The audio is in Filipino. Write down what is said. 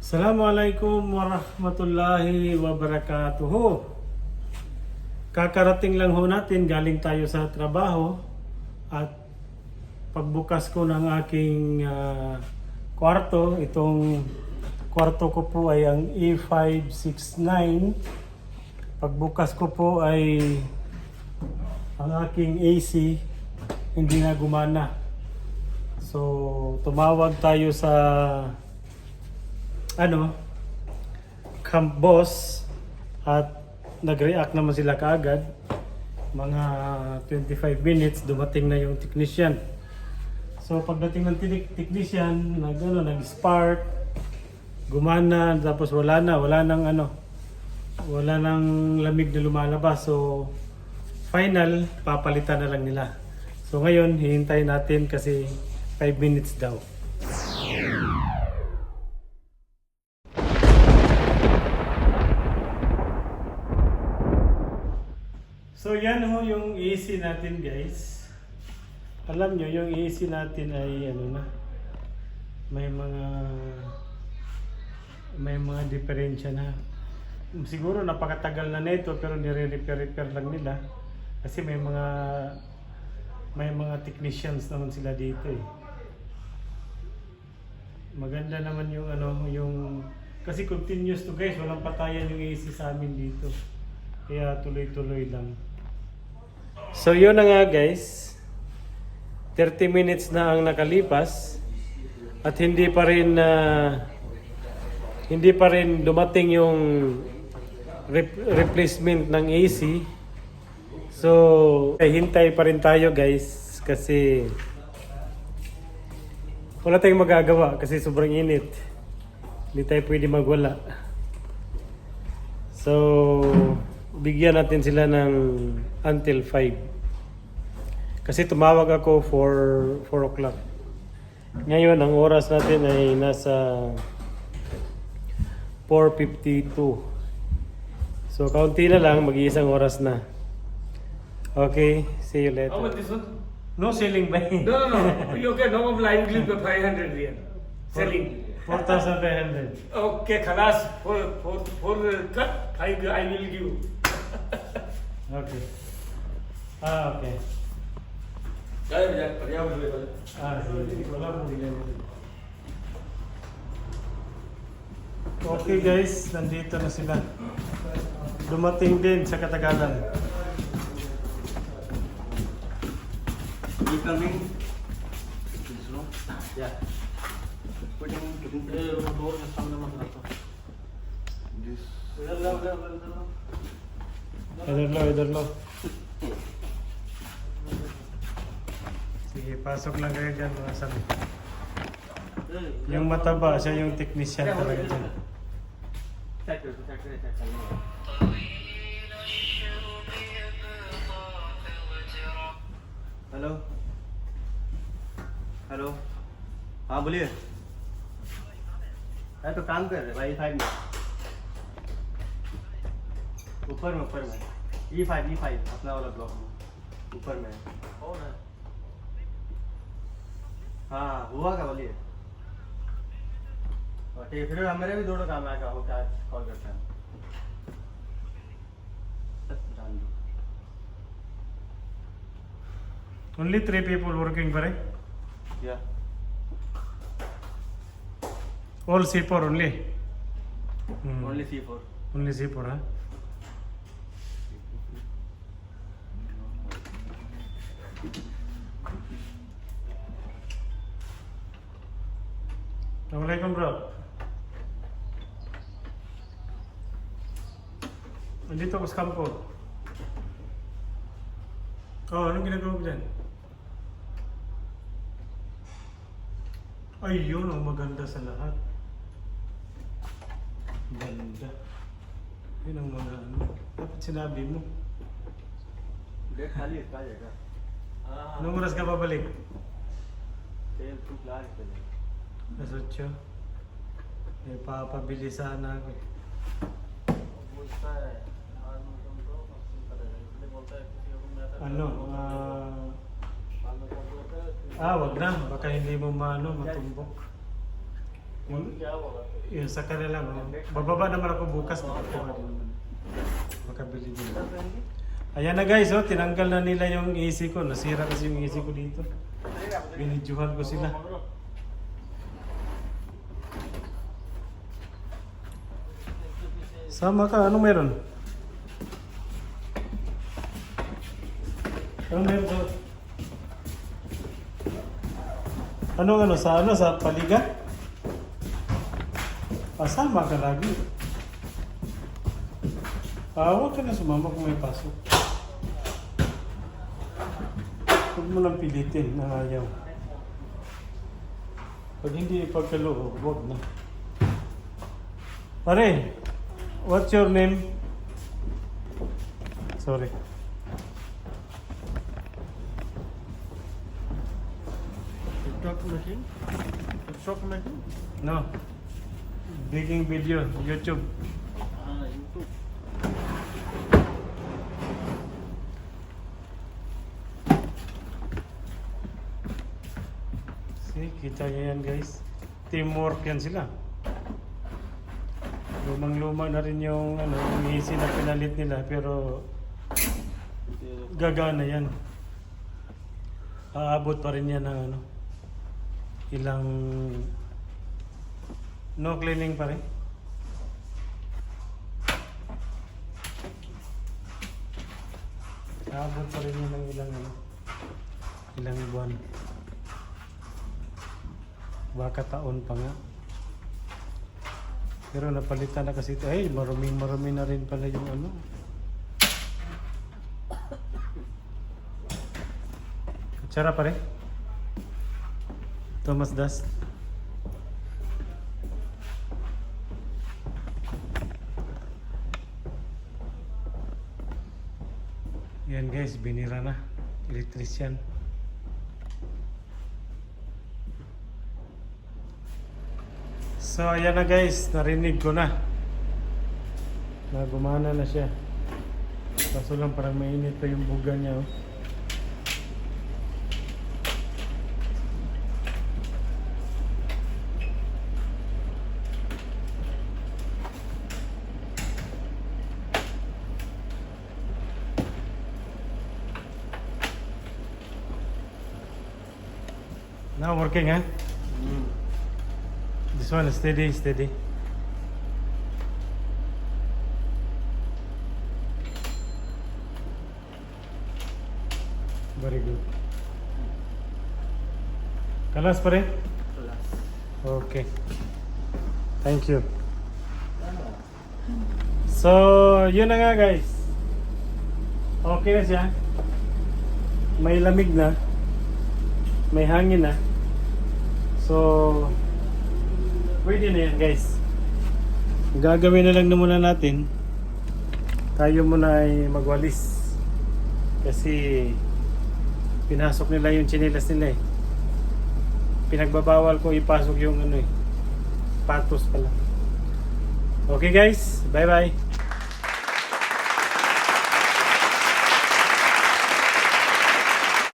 Assalamualaikum warahmatullahi wabarakatuh. Kakarating lang ho natin, galing tayo sa trabaho at pagbukas ko ng aking kwarto, itong kwarto ko po ay ang E569. Pagbukas ko po ay ang aking AC hindi na gumana. So tumawag tayo sa camp boss at nag-react naman sila kaagad. Mga 25 minutes dumating na yung technician. So pagdating ng technician, nag-spark, gumana, tapos wala nang lamig na lumalabas. So final, papalitan na lang nila. So ngayon, hihintay natin kasi 5 minutes daw. So yan ho yung AC natin, guys. Alam nyo, yung AC natin ay may mga diferensya na. Siguro napakatagal na nito pero nire-repair lang nila kasi may mga technicians naman sila dito eh. Maganda naman yung kasi continuous to, guys, walang patayan yung AC sa amin dito. Kaya tuloy-tuloy lang. So yun na nga, guys, 30 minutes na ang nakalipas at hindi pa rin dumating yung replacement ng AC. So hintay pa rin tayo, guys, kasi wala tayong magagawa kasi sobrang init. Hindi tayo pwede magwala. So bigyan natin sila ng until 5. Kasi tumawag ako for 4 o'clock. Ngayon, ang oras natin ay nasa 4:52. So, kaunti na lang, mag-iisang oras na. Okay, see you later. How much this one? No selling by. No. You can no line clip the 500 real. Selling. 4,500. Okay, khalas. For cut, I will give. Okay. Okay. Sige. Wala mo bilan. Okay, guys, nandito na sila. Dumating din sa katagalan. You coming? Yeah. Putting door में सामने मत रखो. This. Idar lo. Sige, pasok lang kayo dyan, mga sabi. Yung mataba, siya yung technician talaga dyan. Hello hello हाँ बोलिए मैं तो काम कर रहे भाई E5 में ऊपर में E5 अपना वाला ब्लॉक में ऊपर में कौन है हाँ हुआ क्या बोलिए ठीक है फिर मेरे भी दोनों काम आएगा हो क्या कॉल करते हैं जान दो Only 3 people working, pare? Yeah. All C4 only? Only C4. Only C4, huh? Assalamualaikum, bro. Nandito ako sa kampo. Anong ginagawa mo dyan? Ay, yun ang maganda sa lahat. Ganda. Yun ang mga dapat sinabi mo. Break खाली इसका जाएगा Anong oras ka babalik? तेल खूब लाल चले Alas 8. Eh, papabili sana ako eh. बोलता है आज तुमको मस्ती करेगा इसलिए बोलता है किसी को मैं Wag na. Baka hindi mo matumbok. Yun, sa kanila, no? Bababa naman ako bukas. Makabili din. Ayan na guys, oh, tinanggal na nila yung AC ko. Nasira kasi yung AC ko dito. Binidyohan ko sila. Sama ka, anong meron? Anong meron doon? Sa paliga? Sama ka lagi. Huwag ka na sumama kung may pasok. Huwag mo lang pilitin na ayaw. Pag hindi ipagkaloob, huwag na. Pare, what's your name? Sorry. TikTok machine? TikTok machine? No. Making video, YouTube. YouTube. See, kita nyo yan guys. Teamwork yan sila. Lumang-luma na rin yung yung AC na pinalit nila pero gagana yan. Aabot pa rin yan ng ilang no cleaning pa rin. Aabot pa rin yan ng ilang buwan. Baka taon pa nga. Pero napalitan na kasi ito. Ay, marumi na rin pala yung Kutsara pa rin. Thomas Dust. Yan guys, binira na. Electrician. So ayan na guys, narinig ko na. Gumana na siya. Kaso lang parang mainit pa yung buga niya. Oh. Now working, huh? This one is steady. Very good. Kalas pa rin? Okay. Thank you. So, yun na nga guys. Okay na siya. May lamig na. May hangin na. So, pwede na yan guys. Gagawin na lang na muna natin. Tayo muna ay magwalis. Kasi pinasok nila yung tsinelas nila eh. Pinagbabawal ko ipasok yung patos pala. Okay guys, bye bye.